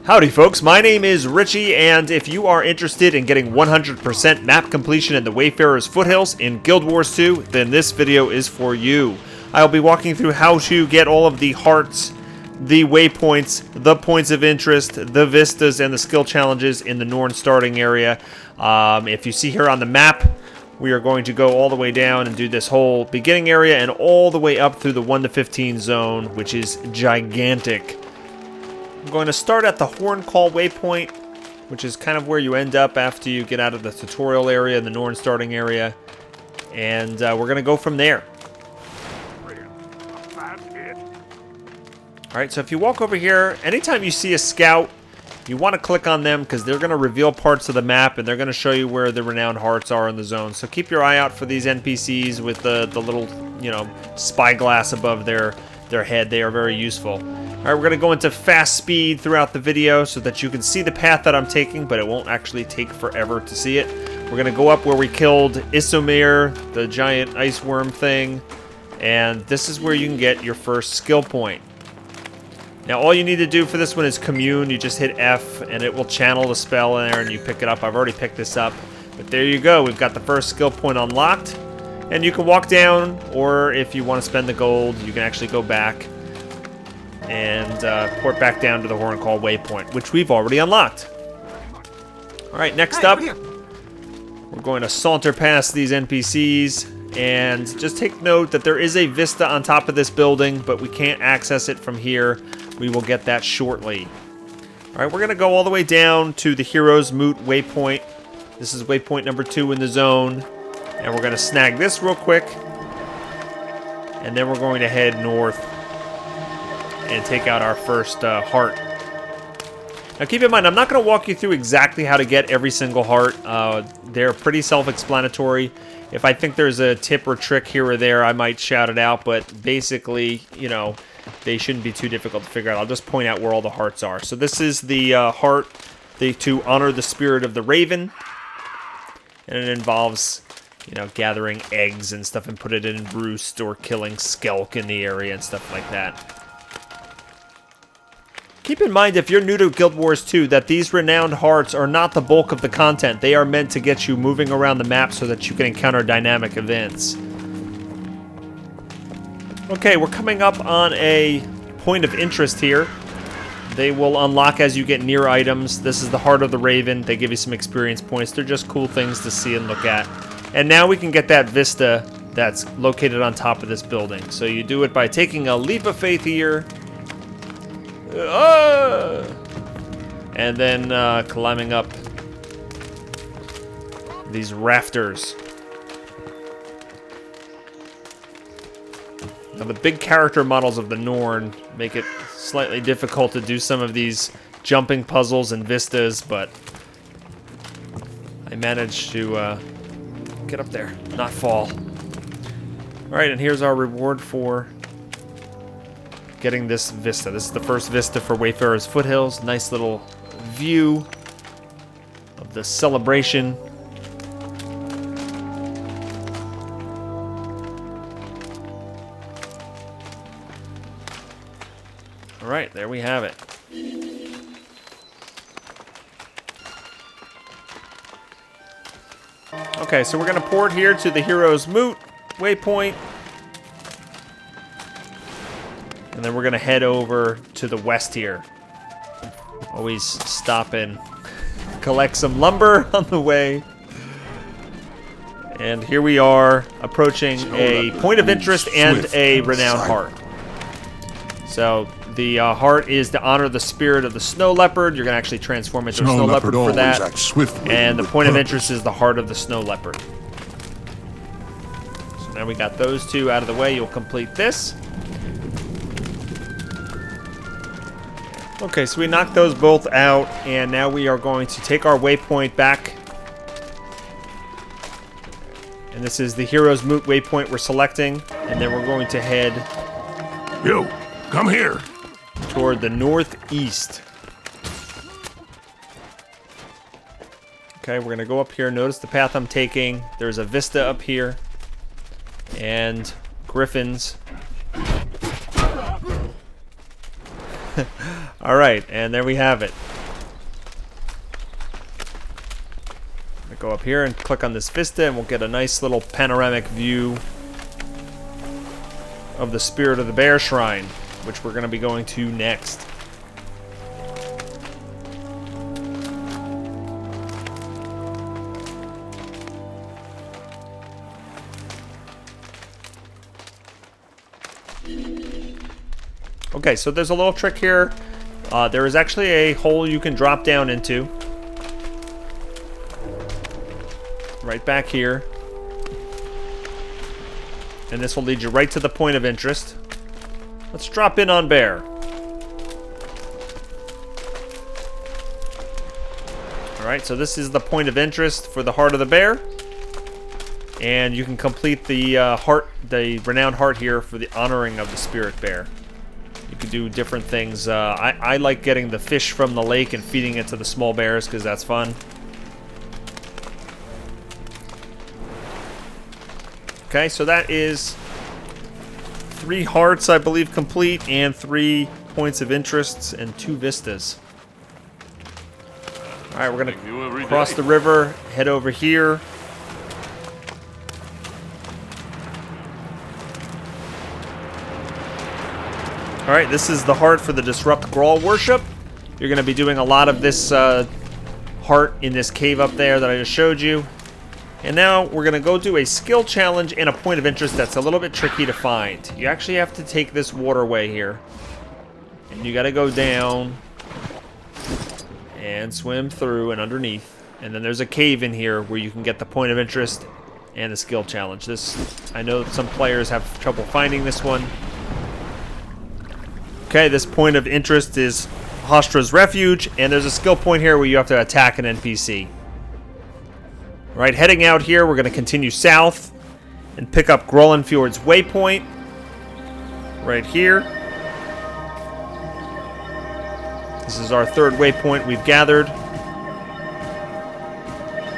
Howdy folks, my name is Richie, and if you are interested in getting 100% map completion in the Wayfarer's Foothills in Guild Wars 2, then this video is for you. I'll be walking through how to get all of the hearts, the waypoints, the points of interest, the vistas, and the skill challenges in the Norn starting area. If you see here on the map, we are going to go all the way down and do this whole beginning area and all the way up through the 1 to 15 zone, which is gigantic. I'm going to start at the Horncall Waypoint, which is kind of where you end up after you get out of the tutorial area, the Norn starting area, and we're going to go from there. Alright, so if you walk over here, anytime you see a scout, you want to click on them because they're going to reveal parts of the map and they're going to show you where the renowned hearts are in the zone. So keep your eye out for these NPCs with the little, spyglass above their head. They are very useful. Alright, we're going to go into fast speed throughout the video so that you can see the path that I'm taking, but it won't actually take forever to see it. We're going to go up where we killed Isomir, the giant ice worm thing, and this is where you can get your first skill point. Now all you need to do for this one is commune. You just hit F and it will channel the spell in there and you pick it up. I've already picked this up, but there you go. We've got the first skill point unlocked, and you can walk down, or if you want to spend the gold, you can actually go back and port back down to the Horncall Waypoint, which we've already unlocked. Alright, next up, we're going to saunter past these NPCs, and just take note that there is a vista on top of this building, but we can't access it from here. We will get that shortly. Alright, we're going to go all the way down to the Heroes Moot Waypoint. This is waypoint number 2 in the zone, and we're going to snag this real quick, and then we're going to head north and take out our first heart. Now keep in mind, I'm not going to walk you through exactly how to get every single heart. They're pretty self-explanatory. If I think there's a tip or trick here or there, I might shout it out, but basically, they shouldn't be too difficult to figure out. I'll just point out where all the hearts are. So this is the heart to honor the spirit of the raven, and it involves gathering eggs and stuff and put it in roost, or killing skelk in the area and stuff like that. Keep in mind, if you're new to Guild Wars 2, that these renowned hearts are not the bulk of the content. They are meant to get you moving around the map so that you can encounter dynamic events. Okay, we're coming up on a point of interest here. They will unlock as you get near items. This is the Heart of the Raven. They give you some experience points. They're just cool things to see and look at. And now we can get that vista that's located on top of this building. So you do it by taking a leap of faith here. And then climbing up these rafters. Now the big character models of the Norn make it slightly difficult to do some of these jumping puzzles and vistas, but I managed to get up there, not fall. Alright, and here's our reward for getting this vista. This is the first vista for Wayfarer's Foothills. Nice little view of the celebration. Alright, there we have it. Okay, so we're going to port here to the Heroes Moot Waypoint. And then we're going to head over to the west here. Always stop and collect some lumber on the way. And here we are approaching a point of interest and a renowned heart. So the heart is to honor the spirit of the snow leopard. You're going to actually transform into a snow leopard for that. And the point of interest is the heart of the snow leopard. So now we got those two out of the way. You'll complete this. Okay, so we knocked those both out, and now we are going to take our waypoint back. And this is the Heroes Moot Waypoint we're selecting, and then we're going to head... Yo, come here! ...toward the northeast. Okay, we're going to go up here. Notice the path I'm taking. There's a vista up here. And griffins. Alright, and there we have it. Go up here and click on this Vista, and we'll get a nice little panoramic view of the Spirit of the Bear Shrine, which we're going to be going to next. Okay, so there's a little trick here. There is actually a hole you can drop down into. Right back here. And this will lead you right to the point of interest. Let's drop in on Bear. Alright, so this is the point of interest for the Heart of the Bear. And you can complete the the renowned heart here for the honoring of the Spirit Bear. You can do different things. I like getting the fish from the lake and feeding it to the small bears because that's fun. Okay, so that is 3 hearts, I believe, complete, and 3 points of interest and 2 vistas. Alright, we're going to cross the river, head over here. Alright, this is the heart for the Disrupt Grawl worship. You're going to be doing a lot of this heart in this cave up there that I just showed you. And now we're going to go do a skill challenge and a point of interest that's a little bit tricky to find. You actually have to take this waterway here. And you got to go down and swim through and underneath. And then there's a cave in here where you can get the point of interest and the skill challenge. I know some players have trouble finding this one. Okay, this point of interest is Hostra's Refuge, and there's a skill point here where you have to attack an NPC. Alright, heading out here, we're going to continue south and pick up Grawlenfjord Waypoint. Right here. This is our 3rd waypoint we've gathered.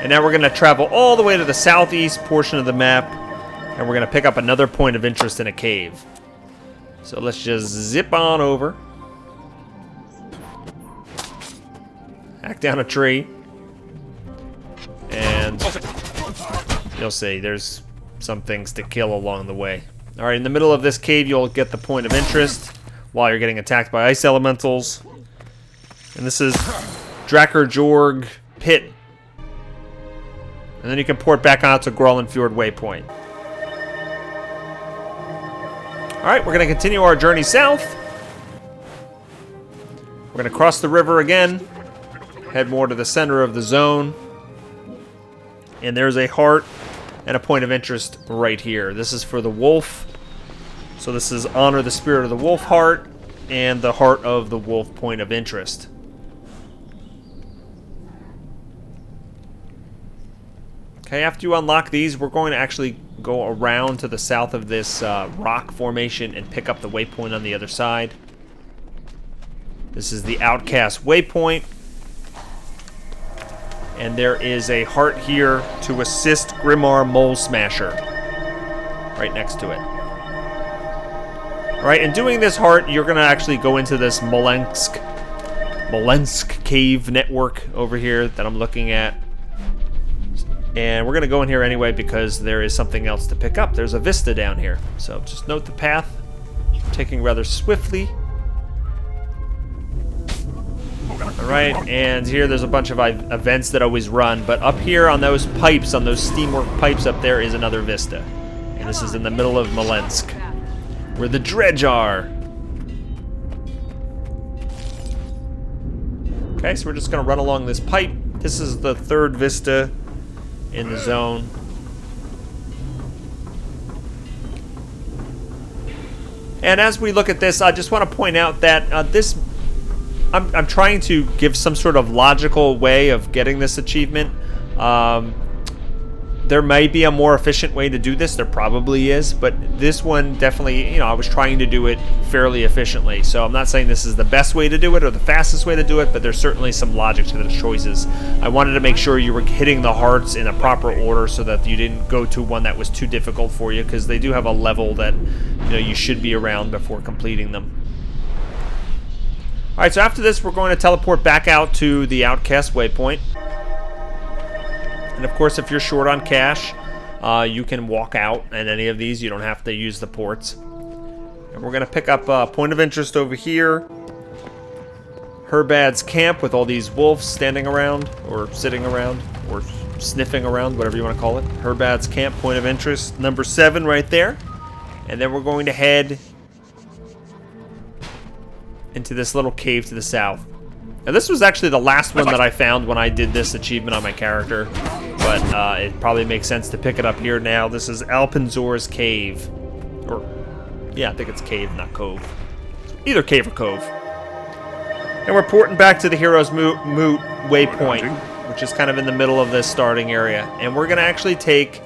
And now we're going to travel all the way to the southeast portion of the map, and we're going to pick up another point of interest in a cave. So let's just zip on over. Hack down a tree. And you'll see there's some things to kill along the way. Alright, in the middle of this cave you'll get the point of interest while you're getting attacked by ice elementals. And this is Drakkerjorg Pit. And then you can port back out to Grawlenfjord Waypoint. Alright, we're going to continue our journey south. We're going to cross the river again. Head more to the center of the zone. And there's a heart and a point of interest right here. This is for the wolf. So this is honor the Spirit of the Wolf heart and the heart of the wolf point of interest. Okay, after you unlock these, we're going to actually go around to the south of this rock formation and pick up the waypoint on the other side. This is the Outcast Waypoint. And there is a heart here to assist Grimarr Molesmasher. Right next to it. Alright, in doing this heart, you're going to actually go into this Molensk cave network over here that I'm looking at. And we're going to go in here anyway because there is something else to pick up. There's a Vista down here. So just note the path. I'm taking rather swiftly. Alright, and here there's a bunch of events that always run. But up here on those pipes, on those steamwork pipes up there, is another Vista. And this is in the middle of Molensk, where the dredge are. Okay, so we're just going to run along this pipe. This is the 3rd Vista in the zone. And as we look at this, I just want to point out that I'm trying to give some sort of logical way of getting this achievement. There may be a more efficient way to do this. There probably is, but this one definitely, I was trying to do it fairly efficiently. So I'm not saying this is the best way to do it or the fastest way to do it, but there's certainly some logic to the choices. I wanted to make sure you were hitting the hearts in a proper order so that you didn't go to one that was too difficult for you, because they do have a level that you should be around before completing them. Alright, so after this, we're going to teleport back out to the Outcast Waypoint. And of course, if you're short on cash, you can walk out in any of these. You don't have to use the ports. And we're going to pick up a point of interest over here. Hirbadd's camp with all these wolves standing around, or sitting around, or sniffing around, whatever you want to call it. Hirbadd's camp, point of interest, number 7 right there. And then we're going to head into this little cave to the south. Now this was actually the last one that I found when I did this achievement on my character, but it probably makes sense to pick it up here now. This is Alpenzure Cave. Or, yeah, I think it's cave, not cove. Either cave or cove. And we're porting back to the Hero's Moot Waypoint, which is kind of in the middle of this starting area. And we're going to actually take...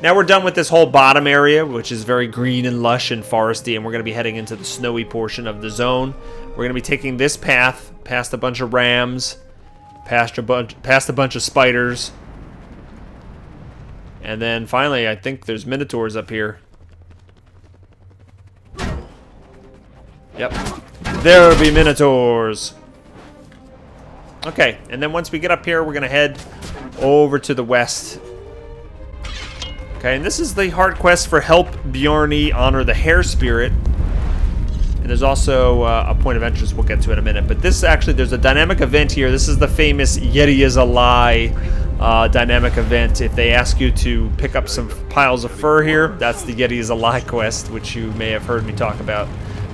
Now we're done with this whole bottom area, which is very green and lush and foresty, and we're going to be heading into the snowy portion of the zone. We're going to be taking this path, past a bunch of rams, past a bunch of spiders. And then finally, I think there's minotaurs up here. Yep. There'll be minotaurs. Okay, and then once we get up here, we're going to head over to the west. Okay, and this is the hard quest for Help Bjarni Honor the Hare Spirit. And there's also a point of interest we'll get to in a minute. But this actually, there's a dynamic event here. This is the famous Yeti is a Lie dynamic event. If they ask you to pick up some piles of fur here, that's the Yeti is a Lie quest, which you may have heard me talk about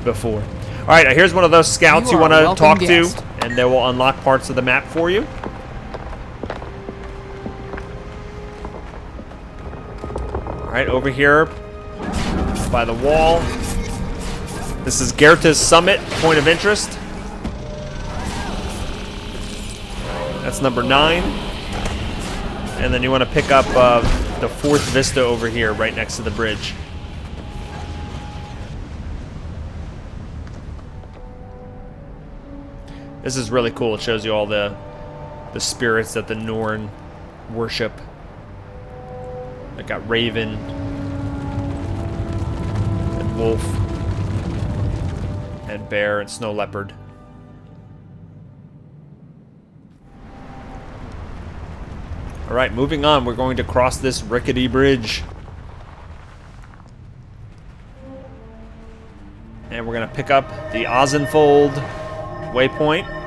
before. All right, here's one of those scouts you want to talk to, and they will unlock parts of the map for you. All right, over here by the wall. This is Gerta's Summit, point of interest. That's number 9. And then you want to pick up the 4th Vista over here, right next to the bridge. This is really cool. It shows you all the spirits that the Norn worship. I got Raven and Wolf and Bear and Snow Leopard. Alright, moving on. We're going to cross this rickety bridge. And we're going to pick up the Osenfold Waypoint.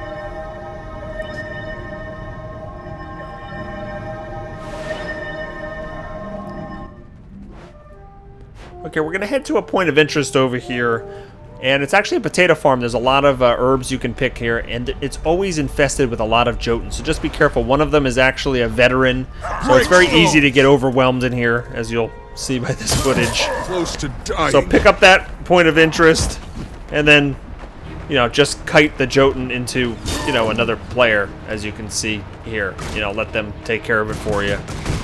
Okay, we're going to head to a point of interest over here. And it's actually a potato farm. There's a lot of herbs you can pick here, and it's always infested with a lot of Jotun. So just be careful. One of them is actually a veteran, so it's very easy to get overwhelmed in here, as you'll see by this footage. Close to dying. So pick up that point of interest, and then, you know, just kite the Jotun into, you know, another player, as you can see here. You know, let them take care of it for you.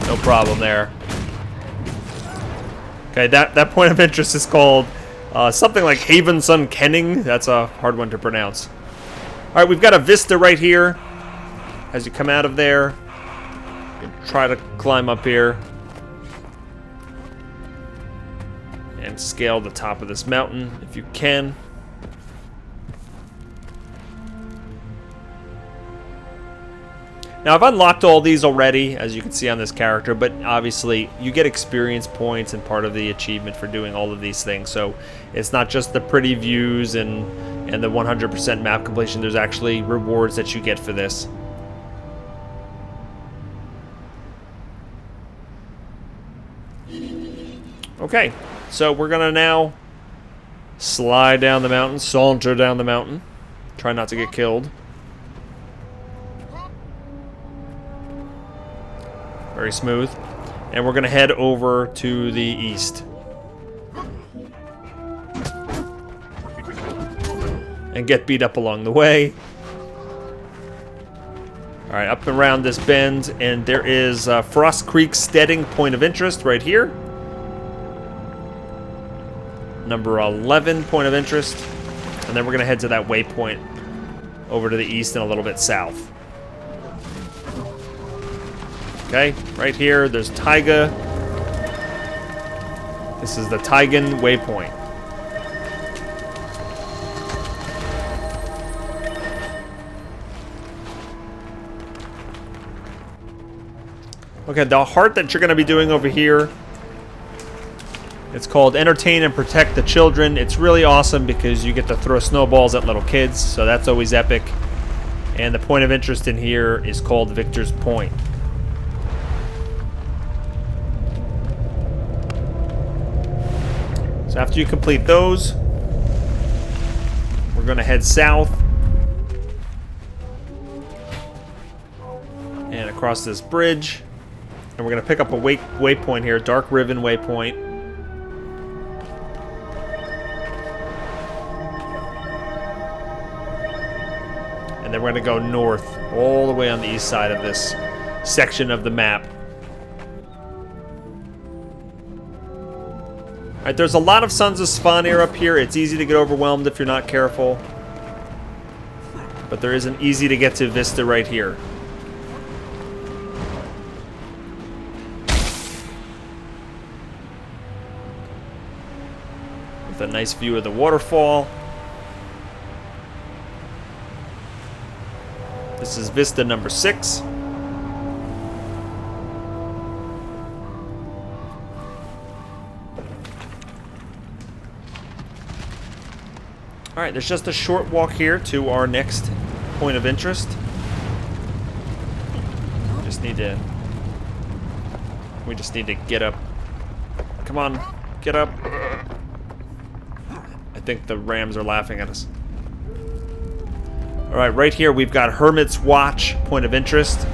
No problem there. Okay, that point of interest is called something like Haivoissen Kenning. That's a hard one to pronounce. All right, we've got a Vista right here. As you come out of there, you try to climb up here and scale the top of this mountain if you can. Now, I've unlocked all these already, as you can see on this character, but obviously you get experience points and part of the achievement for doing all of these things. So it's not just the pretty views and the 100% map completion. There's actually rewards that you get for this. Okay, so we're going to now slide down the mountain, saunter down the mountain. Try not to get killed. Very smooth. And we're going to head over to the east. And get beat up along the way. Alright, up and around this bend. And there is Frostcreek Steading, point of interest right here. Number 11, point of interest. And then we're going to head to that waypoint over to the east and a little bit south. Okay, right here, there's Taiga. This is the Taigan Waypoint. Okay, the heart that you're going to be doing over here, it's called Entertain and Protect the Children. It's really awesome because you get to throw snowballs at little kids, so that's always epic. And the point of interest in here is called Victor's Point. So after you complete those, we're going to head south and across this bridge. And we're going to pick up a waypoint here, Darkriven Waypoint. And then we're going to go north, all the way on the east side of this section of the map. Alright, there's a lot of Sons of Svanir up here. It's easy to get overwhelmed if you're not careful. But there is an easy to get to Vista right here. With a nice view of the waterfall. This is Vista number 6. Alright, there's just a short walk here to our next point of interest. We just need to get up. Come on, get up. I think the rams are laughing at us. Alright, right here we've got Hermit's Watch, point of interest.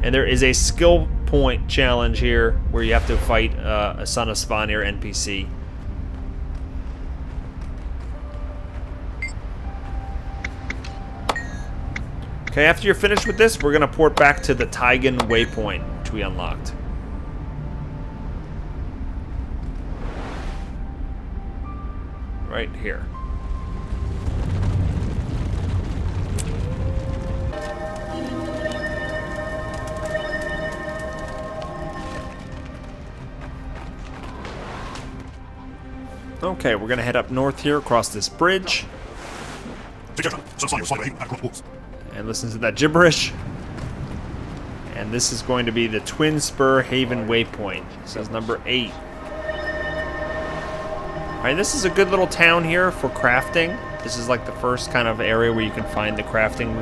And there is a skill point challenge here where you have to fight a Son of Svanir NPC. Okay, after you're finished with this, we're going to port back to the Taigan Waypoint, which we unlocked. Right here. Okay, we're going to head up north here across this bridge. And listen to that gibberish. And this is going to be the Twin Spur Haven Waypoint. This is number 8. Alright, this is a good little town here for crafting. This is like the first kind of area where you can find the crafting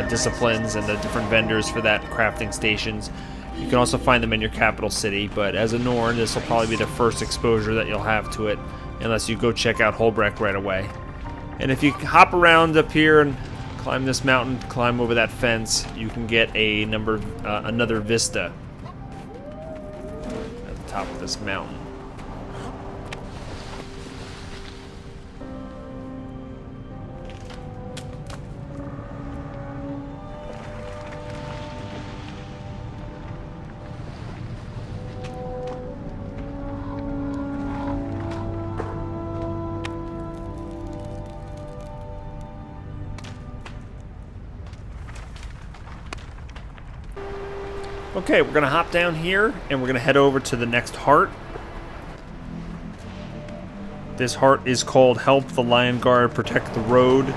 disciplines and the different vendors for that crafting stations. You can also find them in your capital city, but as a Norn, this will probably be the first exposure that you'll have to it, unless you go check out Holbrecht right away. And if you hop around up here and climb this mountain, climb over that fence, you can get another vista at the top of this mountain. Okay, we're going to hop down here, and we're going to head over to the next heart. This heart is called Help the Lion Guard Protect the Road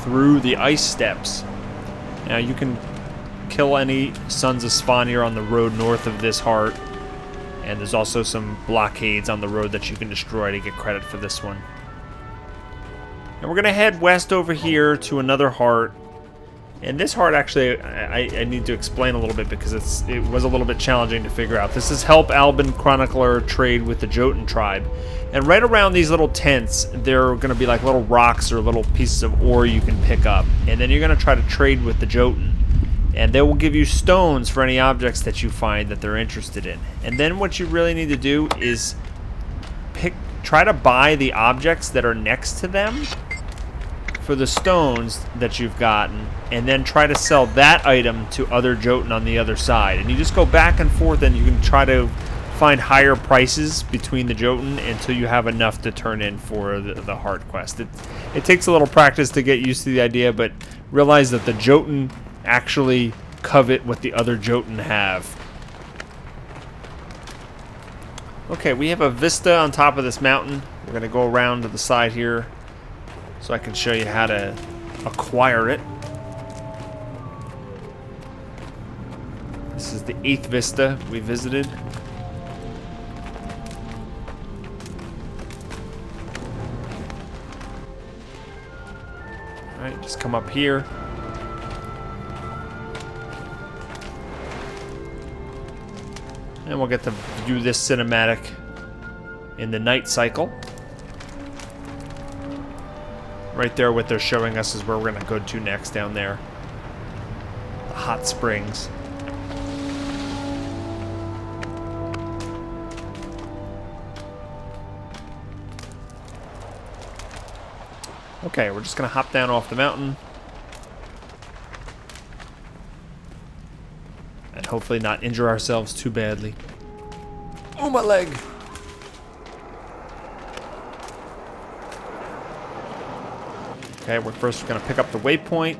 Through the Ice Steps. Now, you can kill any Sons of Svanir on the road north of this heart, and there's also some blockades on the road that you can destroy to get credit for this one. And we're going to head west over here to another heart. And this heart, actually, I need to explain a little bit because it was a little bit challenging to figure out. This is Help Albin Chronicler Trade with the Jotun Tribe. And right around these little tents, there are going to be like little rocks or little pieces of ore you can pick up. And then you're going to try to trade with the Jotun. And they will give you stones for any objects that you find that they're interested in. And then what you really need to do is try to buy the objects that are next to them for the stones that you've gotten, and then try to sell that item to other Jotun on the other side. And you just go back and forth, and you can try to find higher prices between the Jotun until you have enough to turn in for the heart quest. It takes a little practice to get used to the idea, but realize that the Jotun actually covet what the other Jotun have. Okay, we have a vista on top of this mountain. We're going to go around to the side here so I can show you how to acquire it. This is the 8th Vista we visited. Alright, just come up here. And we'll get to view this cinematic in the night cycle. Right there, what they're showing us is where we're going to go to next down there. The hot springs. Okay, we're just going to hop down off the mountain. And hopefully not injure ourselves too badly. Oh, my leg! Okay, we're first going to pick up the waypoint.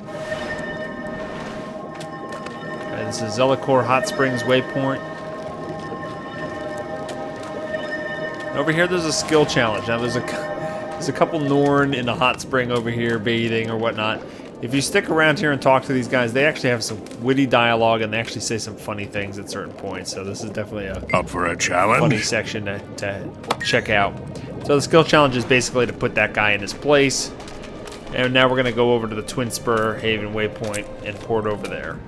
Okay, this is Zellicor Hot Springs Waypoint. Over here, there's a skill challenge. Now, there's a couple Norn in the hot spring over here bathing or whatnot. If you stick around here and talk to these guys, they actually have some witty dialogue and they actually say some funny things at certain points. So this is definitely a Up for a challenge? funny section to check out. So the skill challenge is basically to put that guy in his place. And now we're going to go over to the Twin Spur Haven Waypoint and port over there.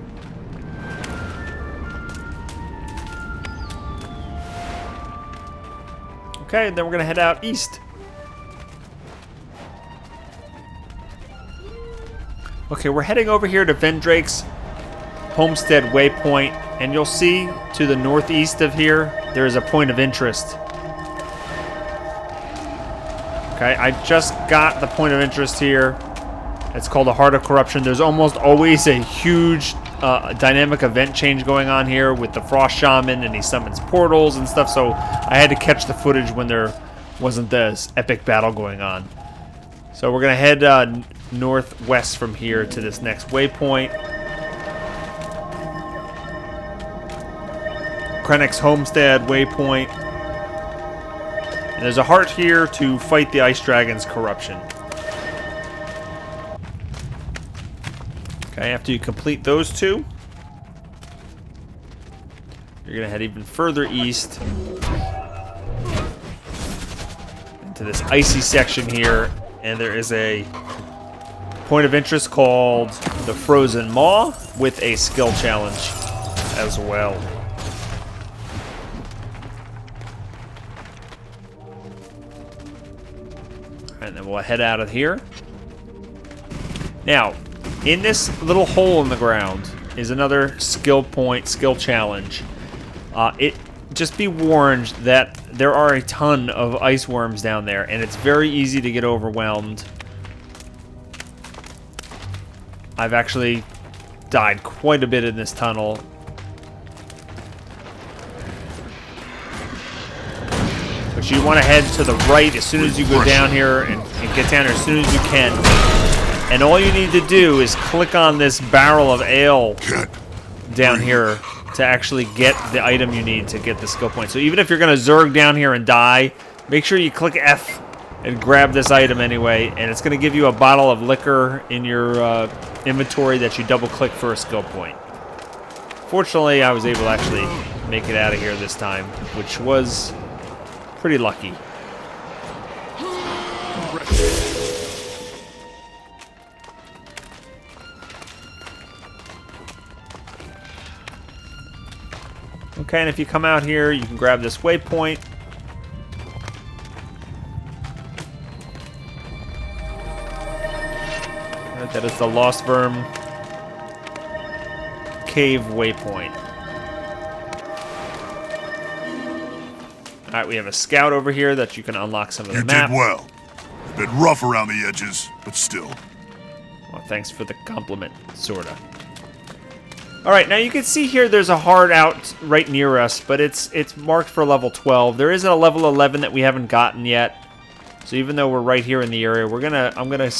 Okay, then we're going to head out east. Okay, we're heading over here to Vendrak's Homestead Waypoint, and you'll see to the northeast of here, there is a point of interest. Okay, I just got the point of interest here. It's called the Heart of Corruption. There's almost always a huge dynamic event change going on here with the Frost Shaman, and he summons portals and stuff, so I had to catch the footage when there wasn't this epic battle going on. So we're going to head northwest from here to this next waypoint. Krennic's Homestead Waypoint. And there's a heart here to fight the Ice Dragon's corruption. Okay, after you complete those two, you're going to head even further east into this icy section here, and there is a point of interest called the Frozen Maw with a skill challenge as well. And then we'll head out of here. Now, in this little hole in the ground is another skill challenge. Just be warned that there are a ton of ice worms down there, and it's very easy to get overwhelmed. I've actually died quite a bit in this tunnel. But you want to head to the right as soon as you go down here and get down here as soon as you can. And all you need to do is click on this barrel of ale down here to actually get the item you need to get the skill point. So even if you're going to zerg down here and die, make sure you click F and grab this item anyway. And it's going to give you a bottle of liquor in your inventory that you double click for a skill point. Fortunately, I was able to actually make it out of here this time, which was pretty lucky. Okay, and if you come out here, you can grab this waypoint. That is the Lost Worm Cave Waypoint. Alright, we have a scout over here that you can unlock some of the map. You did well. A bit rough around the edges, but still. Well, thanks for the compliment, sorta. Alright, now you can see here there's a heart out right near us, but it's marked for level 12. There isn't a level 11 that we haven't gotten yet. So even though we're right here in the area, I'm gonna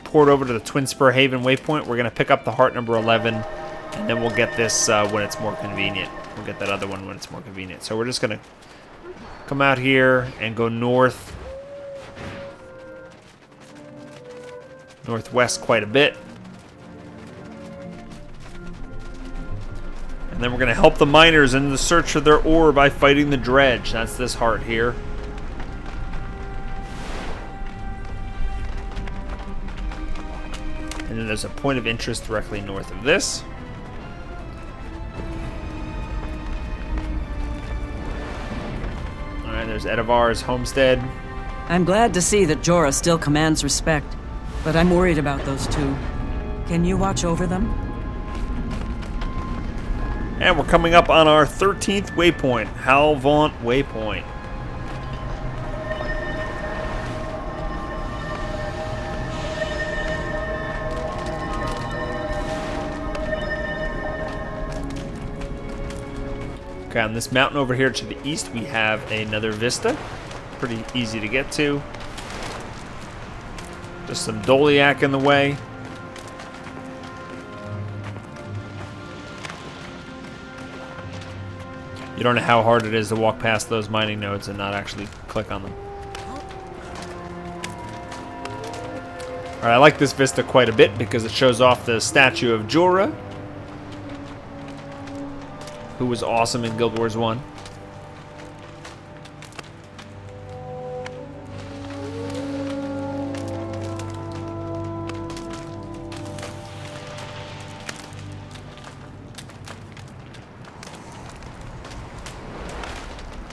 port over to the Twin Spur Haven Waypoint. We're gonna pick up the heart number 11, and then we'll get this when it's more convenient. We'll get that other one when it's more convenient. So we're just gonna come out here and go northwest quite a bit. And And then we're going to help the miners in the search for their ore by fighting the dredge. That's this heart here. And then there's a point of interest directly north of this. Alright, there's Edenvar's Homestead. I'm glad to see that Jorah still commands respect, but I'm worried about those two. Can you watch over them? And we're coming up on our 13th waypoint, Halvaunt Waypoint. Okay, on this mountain over here to the east, we have another vista. Pretty easy to get to. Just some Doliak in the way. You don't know how hard it is to walk past those mining nodes and not actually click on them. Alright, I like this vista quite a bit because it shows off the statue of Jorah, who was awesome in Guild Wars 1.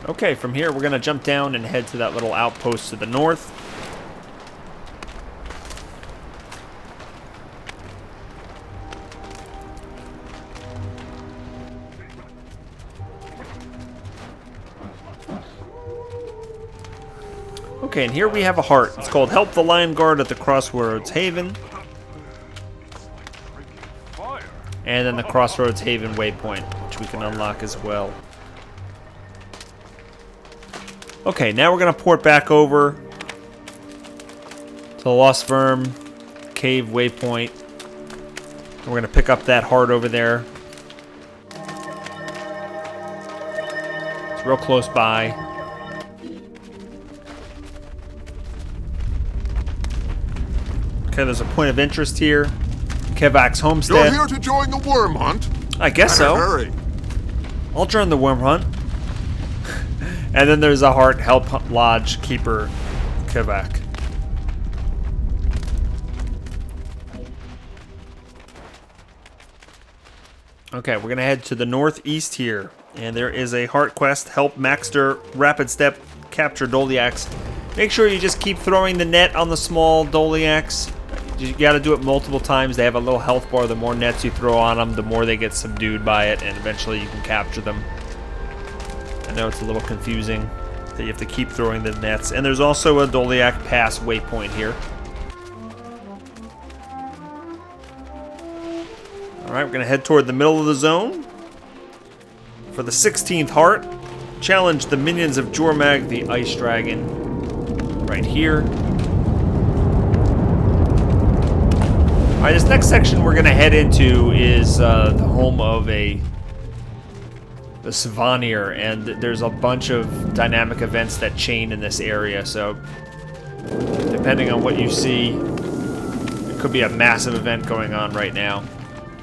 Okay, from here we're going to jump down and head to that little outpost to the north. Okay, and here we have a heart. It's called Help the Lion Guard at the Crossroads Haven. And then the Crossroads Haven Waypoint, which we can unlock as well. Okay, now we're going to port back over to the Lostworm Cave Waypoint. We're going to pick up that heart over there. It's real close by. Okay, there's a point of interest here. Kevak's Homestead. You're here to join the worm hunt? I guess so. Hurry. I'll join the worm hunt. And then there's a heart, Help Lodge Keeper Kevak. Okay, we're going to head to the northeast here. And there is a heart quest, Help Maxter Rapid Step Capture Doliaks. Make sure you just keep throwing the net on the small Doliaks. You got to do it multiple times. They have a little health bar. The more nets you throw on them, the more they get subdued by it, and eventually you can capture them. I know it's a little confusing that you have to keep throwing the nets. And there's also a Doliak Pass waypoint here. Alright, we're going to head toward the middle of the zone. For the 16th heart, challenge the minions of Jormag, the Ice Dragon, right here. Alright, this next section we're going to head into is the home of the Svanir, and there's a bunch of dynamic events that chain in this area, so depending on what you see, it could be a massive event going on right now.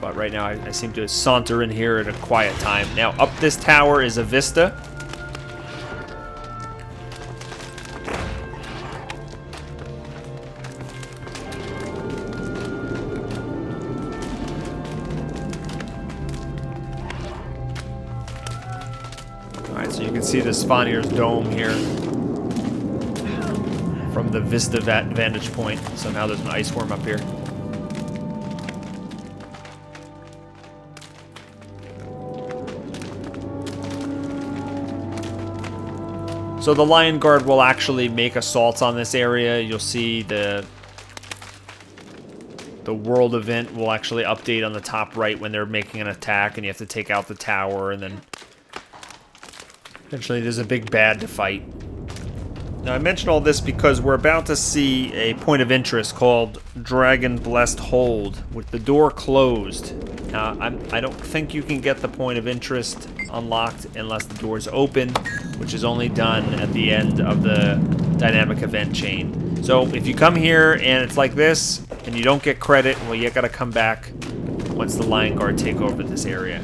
But right now I seem to saunter in here at a quiet time. Now up this tower is a vista. Alright, so you can see the Svanir's dome here from the Vista vantage point. Somehow there's an ice worm up here. So the Lion Guard will actually make assaults on this area. You'll see the world event will actually update on the top right when they're making an attack, and you have to take out the tower, and then eventually there's a big bad to fight. Now I mention all this because we're about to see a point of interest called Dragonblest Hold with the door closed. Now I don't think you can get the point of interest unlocked unless the door is open, which is only done at the end of the dynamic event chain. So if you come here and it's like this and you don't get credit, well, you gotta come back once the Lion Guard take over this area.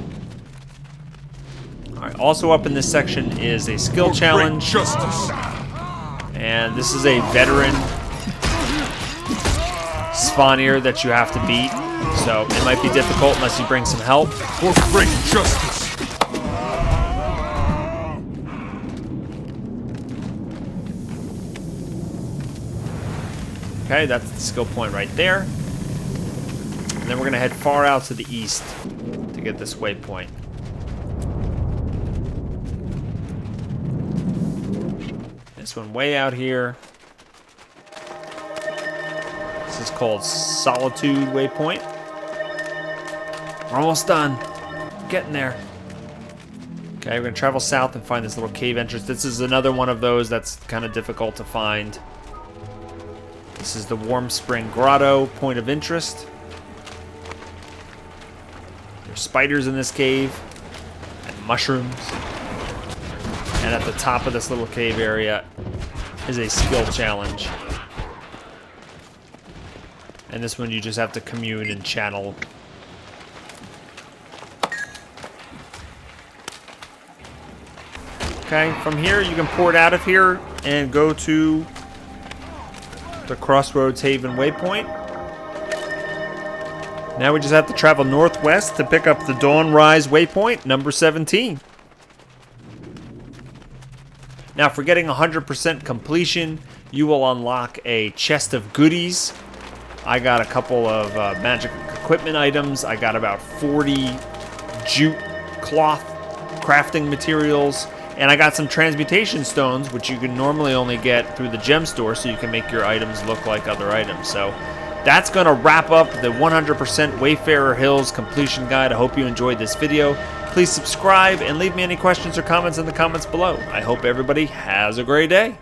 Alright, also up in this section is a skill challenge. Justice. And this is a veteran Svanir that you have to beat. So it might be difficult unless you bring some help. For great justice. Okay, that's the skill point right there. And then we're going to head far out to the east to get this waypoint. This one way out here. This is called Solitude Waypoint. We're almost done. Getting there. Okay, we're going to travel south and find this little cave entrance. This is another one of those that's kind of difficult to find. This is the Warmsprings Grotto, point of interest. There's spiders in this cave, and mushrooms. And at the top of this little cave area is a skill challenge. And this one you just have to commune and channel. Okay, from here you can port out of here and go to the Crossroads Haven Waypoint. Now we just have to travel northwest to pick up the Dawnrise Waypoint, number 17. Now for getting 100% completion, you will unlock a chest of goodies. I got a couple of magic equipment items. I got about 40 jute cloth crafting materials. And I got some transmutation stones, which you can normally only get through the gem store, so you can make your items look like other items. So that's going to wrap up the 100% Wayfarer Hills completion guide. I hope you enjoyed this video. Please subscribe and leave me any questions or comments in the comments below. I hope everybody has a great day.